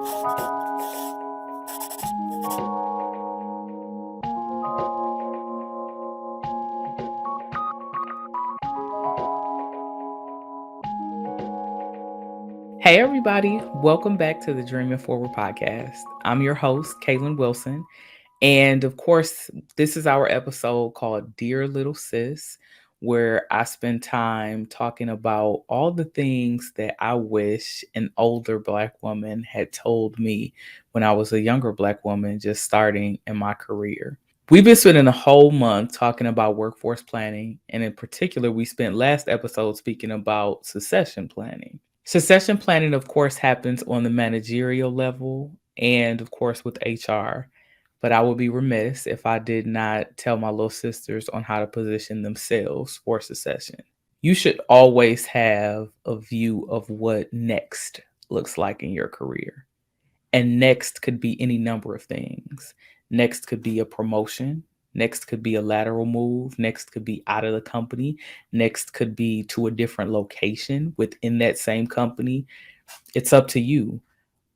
Hey, everybody. Welcome back to the Dreaming Forward podcast. I'm your host, Kalyn Wilson. And of course, this is our episode called Dear Little Sis, where I spend time talking about all the things that I wish an older Black woman had told me when I was a younger Black woman just starting in my career. We've been spending a whole month talking about workforce planning. And in particular, we spent last episode speaking about succession planning. Succession planning, of course, happens on the managerial level and, of course, with HR. But I would be remiss if I did not tell my little sisters on how to position themselves for succession. You should always have a view of what next looks like in your career. And next could be any number of things. Next could be a promotion. Next could be a lateral move. Next could be out of the company. Next could be to a different location within that same company. It's up to you,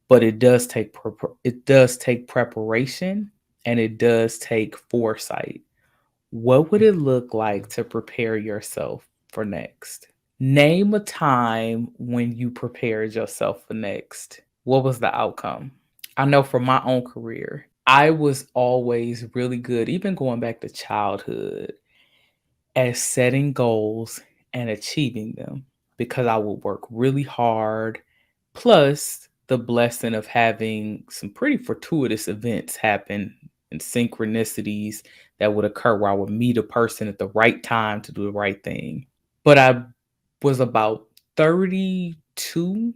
but it does take preparation and it does take foresight. What would it look like to prepare yourself for next? Name a time when you prepared yourself for next. What was the outcome? I know from my own career, I was always really good, even going back to childhood, at setting goals and achieving them because I would work really hard. Plus, the blessing of having some pretty fortuitous events happen and synchronicities that would occur where I would meet a person at the right time to do the right thing. But I was about 32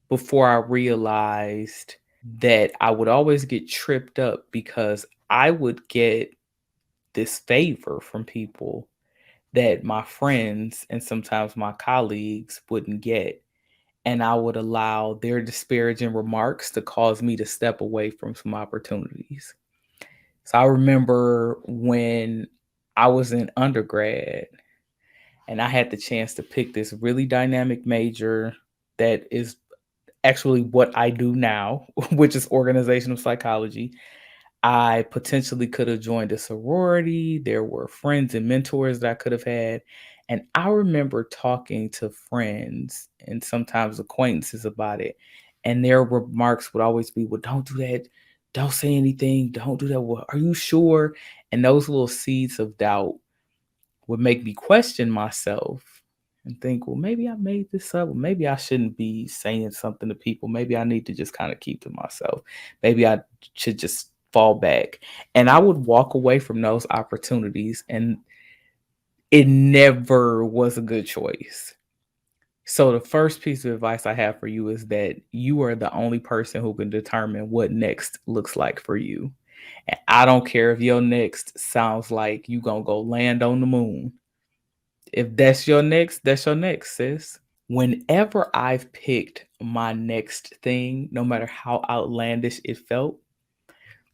before I realized that I would always get tripped up because I would get this favor from people that my friends and sometimes my colleagues wouldn't get. And I would allow their disparaging remarks to cause me to step away from some opportunities. So I remember when I was in undergrad and I had the chance to pick this really dynamic major that is actually what I do now, which is organizational psychology. I potentially could have joined a sorority. There were friends and mentors that I could have had. And I remember talking to friends and sometimes acquaintances about it. And their remarks would always be, well, don't do that. Don't say anything. Don't do that. Well, are you sure? And those little seeds of doubt would make me question myself and think, well, maybe I made this up. Well, maybe I shouldn't be saying something to people. Maybe I need to just kind of keep to myself. Maybe I should just fall back. And I would walk away from those opportunities, and it never was a good choice. So the first piece of advice I have for you is that you are the only person who can determine what next looks like for you. And I don't care if your next sounds like you gonna go land on the moon. If that's your next, sis. Whenever I've picked my next thing, no matter how outlandish it felt,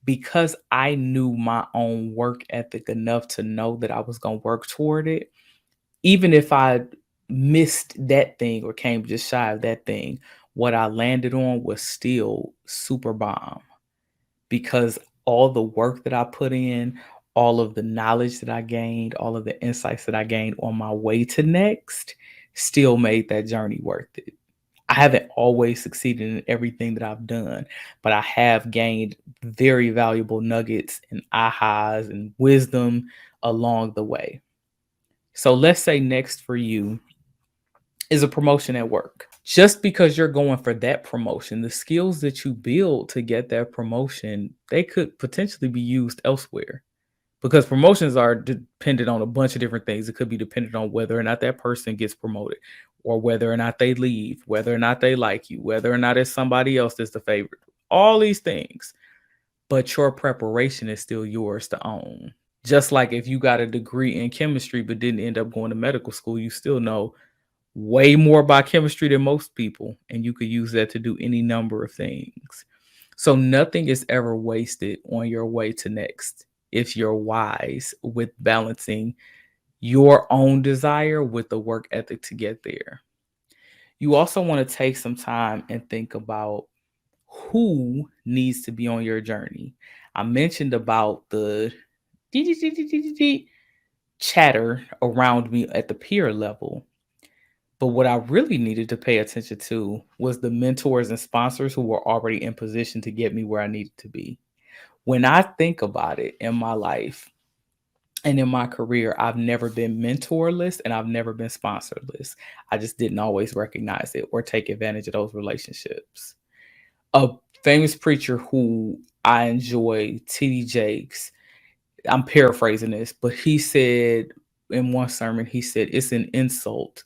because I knew my own work ethic enough to know that I was going to work toward it, even if I missed that thing or came just shy of that thing, what I landed on was still super bomb because all the work that I put in, all of the knowledge that I gained, all of the insights that I gained on my way to next still made that journey worth it. I haven't always succeeded in everything that I've done, but I have gained very valuable nuggets and ahas and wisdom along the way. So let's say next for you is a promotion at work. Just because you're going for that promotion, the skills that you build to get that promotion, they could potentially be used elsewhere because promotions are dependent on a bunch of different things. It could be dependent on whether or not that person gets promoted or whether or not they leave, whether or not they like you, whether or not it's somebody else that's the favorite, all these things. But your preparation is still yours to own. Just like if you got a degree in chemistry but didn't end up going to medical school, you still know way more about chemistry than most people, and you could use that to do any number of things. So nothing is ever wasted on your way to next if you're wise with balancing your own desire with the work ethic to get there. You also want to take some time and think about who needs to be on your journey. I mentioned about the chatter around me at the peer level. But what I really needed to pay attention to was the mentors and sponsors who were already in position to get me where I needed to be. When I think about it in my life and in my career, I've never been mentorless and I've never been sponsorless. I just didn't always recognize it or take advantage of those relationships. A famous preacher who I enjoy, T.D. Jakes, I'm paraphrasing this, but he said in one sermon, he said, it's an insult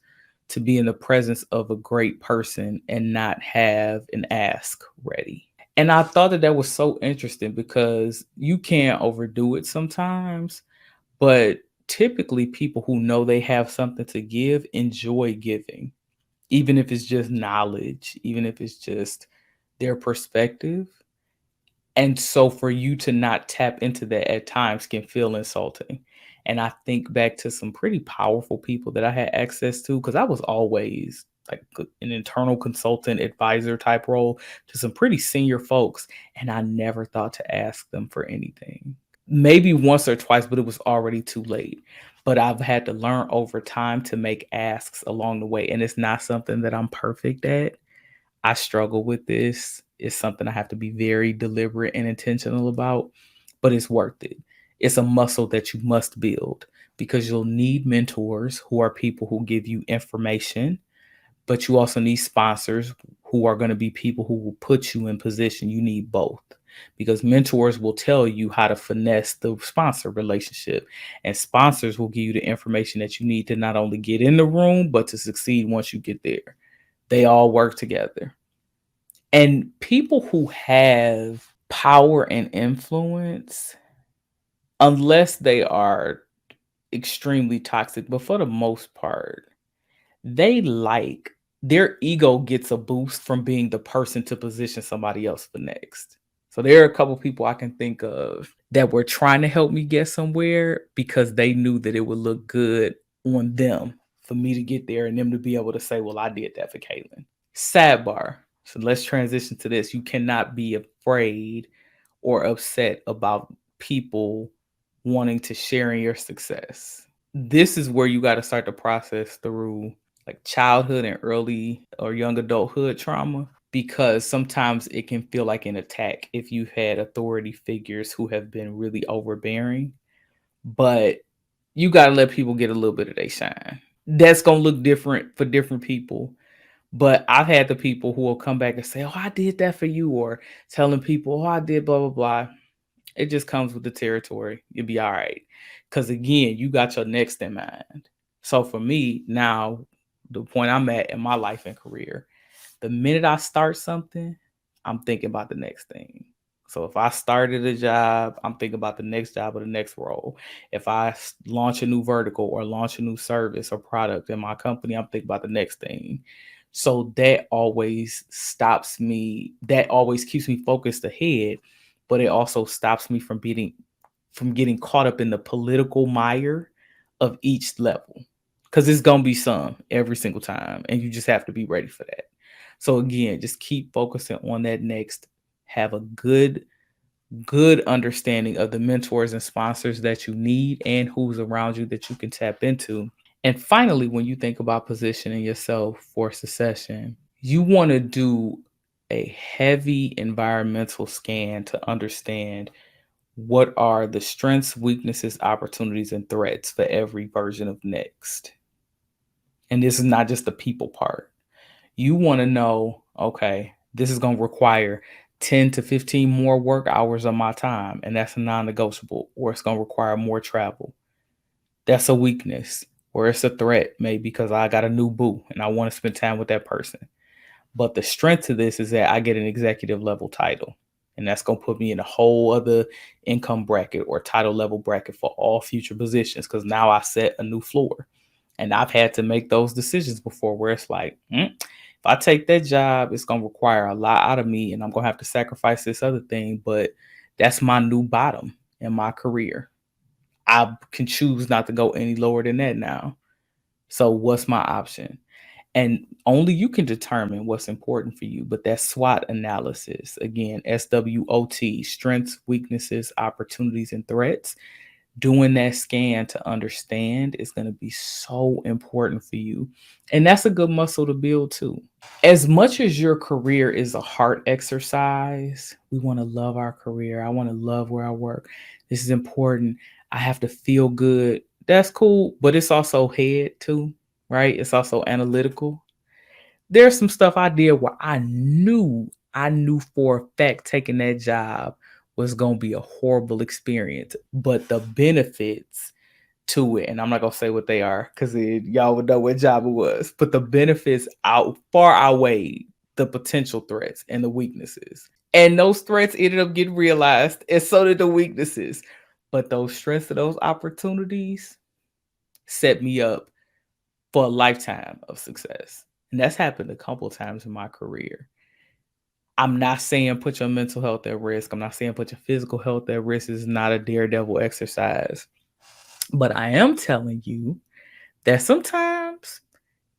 to be in the presence of a great person and not have an ask ready. And I thought that that was so interesting because you can't overdo it sometimes, but typically people who know they have something to give enjoy giving, even if it's just knowledge, even if it's just their perspective. And so for you to not tap into that at times can feel insulting. And I think back to some pretty powerful people that I had access to because I was always like an internal consultant advisor type role to some pretty senior folks. And I never thought to ask them for anything. Maybe once or twice, but it was already too late. But I've had to learn over time to make asks along the way. And it's not something that I'm perfect at. I struggle with this. It's something I have to be very deliberate and intentional about, but it's worth it. It's a muscle that you must build because you'll need mentors who are people who give you information, but you also need sponsors who are going to be people who will put you in position. You need both because mentors will tell you how to finesse the sponsor relationship, and sponsors will give you the information that you need to not only get in the room, but to succeed once you get there. They all work together. And people who have power and influence, unless they are extremely toxic, but for the most part, they like their ego gets a boost from being the person to position somebody else for next. So there are a couple people I can think of that were trying to help me get somewhere because they knew that it would look good on them for me to get there and them to be able to say, well, I did that for Kalyn. Sidebar. So let's transition to this. You cannot be afraid or upset about people wanting to share in your success. This is where you got to start the process through like childhood and early or young adulthood trauma, because sometimes it can feel like an attack if you've had authority figures who have been really overbearing. But you got to let people get a little bit of their shine. That's going to look different for different people. But I've had the people who will come back and say, oh, I did that for you, or telling people, oh, I did blah, blah, blah. It just comes with the territory. You'll be all right. Because again, you got your next in mind. So for me, now, the point I'm at in my life and career, the minute I start something, I'm thinking about the next thing. So if I started a job, I'm thinking about the next job or the next role. If I launch a new vertical or launch a new service or product in my company, I'm thinking about the next thing. So that always stops me. That always keeps me focused ahead, but it also stops me from getting caught up in the political mire of each level. Because it's gonna be some every single time, and you just have to be ready for that. So again, just keep focusing on that next. Have a good understanding of the mentors and sponsors that you need and who's around you that you can tap into. And finally, when you think about positioning yourself for succession, you want to do a heavy environmental scan to understand what are the strengths, weaknesses, opportunities, and threats for every version of next. And this is not just the people part. You want to know, okay, this is going to require 10 to 15 more work hours of my time, and that's a non-negotiable, or it's going to require more travel. That's a weakness, or it's a threat, maybe because I got a new boo and I want to spend time with that person. But the strength to this is that I get an executive level title, and that's going to put me in a whole other income bracket or title level bracket for all future positions, because now I set a new floor. And I've had to make those decisions before where it's like, if I take that job, it's going to require a lot out of me and I'm going to have to sacrifice this other thing. But that's my new bottom in my career. I can choose not to go any lower than that now. So what's my option? And only you can determine what's important for you. But that SWOT analysis, again, SWOT, strengths, weaknesses, opportunities, and threats, doing that scan to understand is going to be so important for you. And that's a good muscle to build too. As much as your career is a heart exercise, we want to love our career. I want to love where I work. This is important. I have to feel good. That's cool, but it's also head too, right? It's also analytical. There's some stuff I did where I knew for a fact taking that job was going to be a horrible experience, but the benefits to it, and I'm not gonna say what they are because y'all would know what job it was, but the benefits out far outweighed the potential threats and the weaknesses. And those threats ended up getting realized, and so did the weaknesses. But those strengths of those opportunities set me up for a lifetime of success. And that's happened a couple of times in my career. I'm not saying put your mental health at risk. I'm not saying put your physical health at risk. It's not a daredevil exercise. But I am telling you that sometimes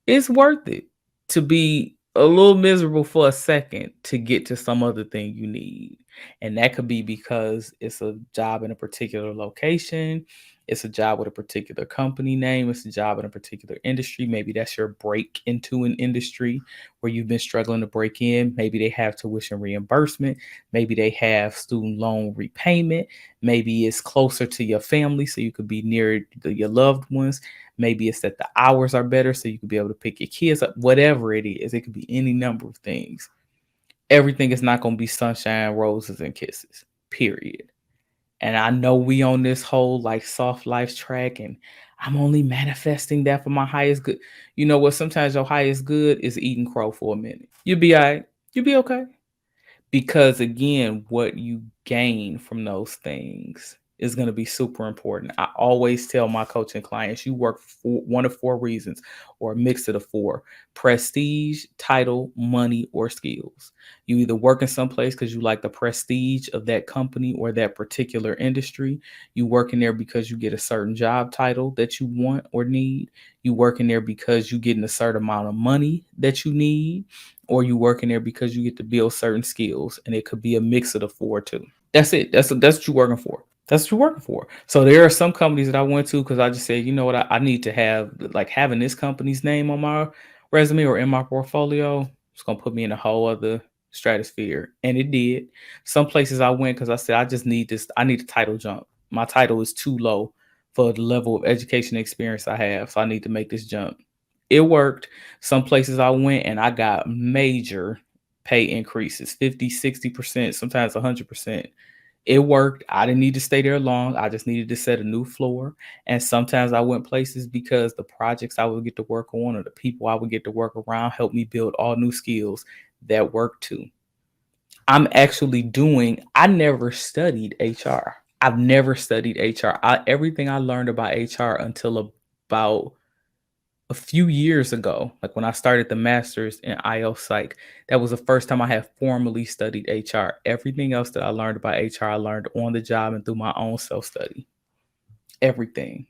it's worth it to be a little miserable for a second to get to some other thing you need. And that could be because it's a job in a particular location, it's a job with a particular company name, it's a job in a particular industry. Maybe that's your break into an industry where you've been struggling to break in. Maybe they have tuition reimbursement, maybe they have student loan repayment, maybe it's closer to your family so you could be near your loved ones. Maybe it's that the hours are better so you can be able to pick your kids up. Whatever it is, it could be any number of things. Everything is not going to be sunshine, roses, and kisses, period. And I know we on this whole like soft life track, and I'm only manifesting that for my highest good. You know what? Sometimes your highest good is eating crow for a minute. You'll be all right. You'll be okay. Because again, what you gain from those things is going to be super important. I always tell my coaching clients, you work for one of four reasons or a mix of the four: prestige, title, money, or skills. You either work in some place because you like the prestige of that company or that particular industry. You work in there because you get a certain job title that you want or need. You work in there because you get a certain amount of money that you need, or you work in there because you get to build certain skills, and it could be a mix of the four too. That's it. That's what you're working for. That's what you're working for. So there are some companies that I went to because I just said, you know what, I need to have like having this company's name on my resume or in my portfolio. It's gonna put me in a whole other stratosphere, and it did. Some places I went because I said I just need this. I need a title jump. My title is too low for the level of education experience I have, so I need to make this jump. It worked. Some places I went and I got major pay increases, 50, 60%, sometimes 100%. It worked. I didn't need to stay there long. I just needed to set a new floor. And sometimes I went places because the projects I would get to work on or the people I would get to work around helped me build all new skills that work too. I never studied HR. I've never studied HR. Everything I learned about HR until about a few years ago, like when I started the master's in IO Psych, that was the first time I had formally studied HR. Everything else that I learned about HR, I learned on the job and through my own self study. Everything.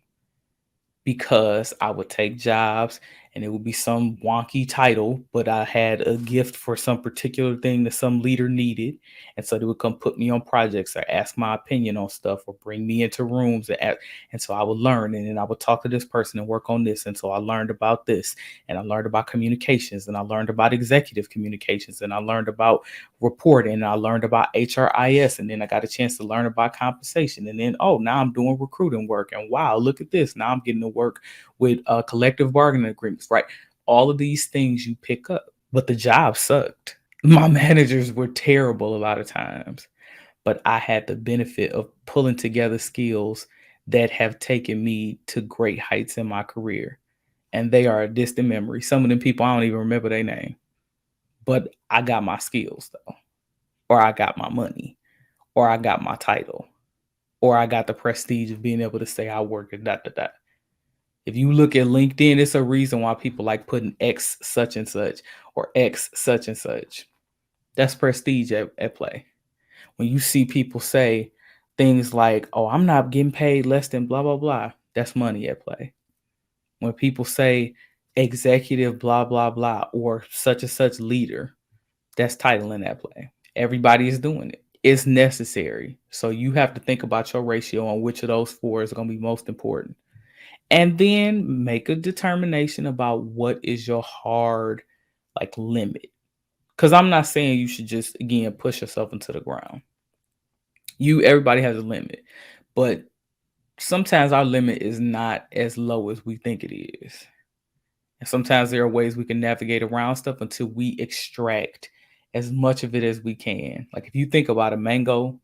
Because I would take jobs and it would be some wonky title, but I had a gift for some particular thing that some leader needed. And so they would come put me on projects or ask my opinion on stuff or bring me into rooms. And so I would learn, and then I would talk to this person and work on this. And so I learned about this, and I learned about communications, and I learned about executive communications, and I learned about reporting, and I learned about HRIS, and then I got a chance to learn about compensation. And then, oh, now I'm doing recruiting work, and wow, look at this. Now I'm getting to work with collective bargaining agreements, right? All of these things you pick up, but the job sucked. My managers were terrible a lot of times, but I had the benefit of pulling together skills that have taken me to great heights in my career. And they are a distant memory. Some of them people, I don't even remember their name, but I got my skills though, or I got my money, or I got my title, or I got the prestige of being able to say I work at that, that, that. If you look at LinkedIn, it's a reason why people like putting X such and such or X such and such. That's prestige at play. When you see people say things like, oh, I'm not getting paid less than blah, blah, blah, that's money at play. When people say executive, blah, blah, blah, or such and such leader. That's title in that play. Everybody is doing it. It's necessary. So you have to think about your ratio on which of those four is going to be most important. And then make a determination about what is your hard limit. Because I'm not saying you should just, again, push yourself into the ground. Everybody has a limit. But sometimes our limit is not as low as we think it is. And sometimes there are ways we can navigate around stuff until we extract as much of it as we can. Like if you think about a mango,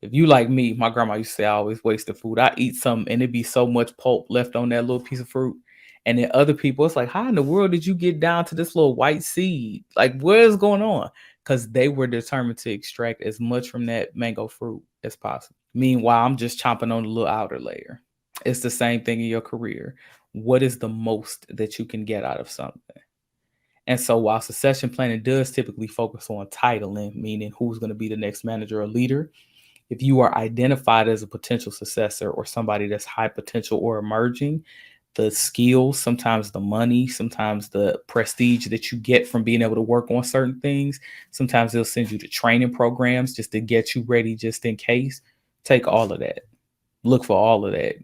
if you like me, my grandma used to say I always wasted food. I eat something and it'd be so much pulp left on that little piece of fruit. And then other people, it's like, how in the world did you get down to this little white seed? Like, what is going on? Because they were determined to extract as much from that mango fruit as possible. Meanwhile, I'm just chomping on the little outer layer. It's the same thing in your career. What is the most that you can get out of something? And so while succession planning does typically focus on titling, meaning who's going to be the next manager or leader, if you are identified as a potential successor or somebody that's high potential or emerging, the skills, sometimes the money, sometimes the prestige that you get from being able to work on certain things, sometimes they'll send you to training programs just to get you ready just in case. Take all of that. Look for all of that.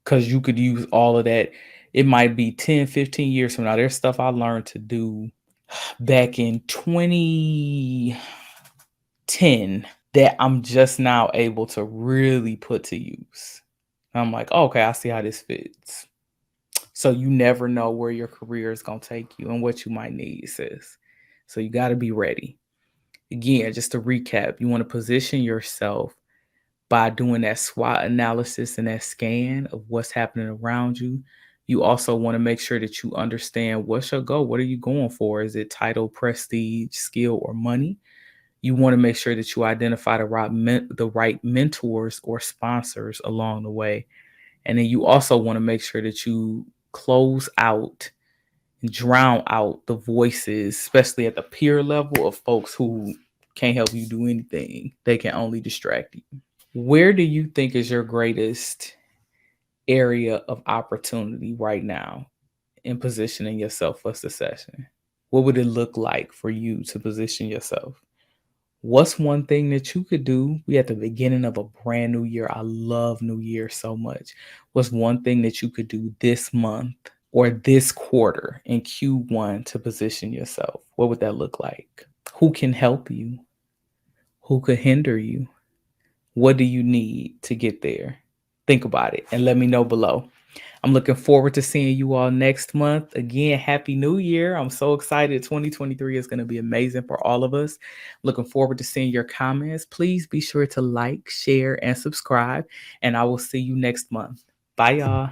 Because you could use all of that. It might be 10, 15 years from now. There's stuff I learned to do back in 2010 that I'm just now able to really put to use. I'm like, oh, okay, I see how this fits. So you never know where your career is going to take you and what you might need, sis. So you got to be ready. Again, just to recap, you want to position yourself by doing that SWOT analysis and that scan of what's happening around you. You also want to make sure that you understand what's your goal. What are you going for? Is it title, prestige, skill, or money? You want to make sure that you identify the right mentors or sponsors along the way. And then you also want to make sure that you close out and drown out the voices, especially at the peer level, of folks who can't help you do anything. They can only distract you. Where do you think is your greatest area of opportunity right now in positioning yourself for succession? What would it look like for you to position yourself? What's one thing that you could do? We at the beginning of a brand new year. I love New Year so much. What's one thing that you could do this month or this quarter in Q1 to position yourself? What would that look like? Who can help you? Who could hinder you? What do you need to get there? Think about it and let me know below. I'm looking forward to seeing you all next month. Again, Happy New Year. I'm so excited. 2023 is going to be amazing for all of us. Looking forward to seeing your comments. Please be sure to like, share, and subscribe. And I will see you next month. Bye, y'all.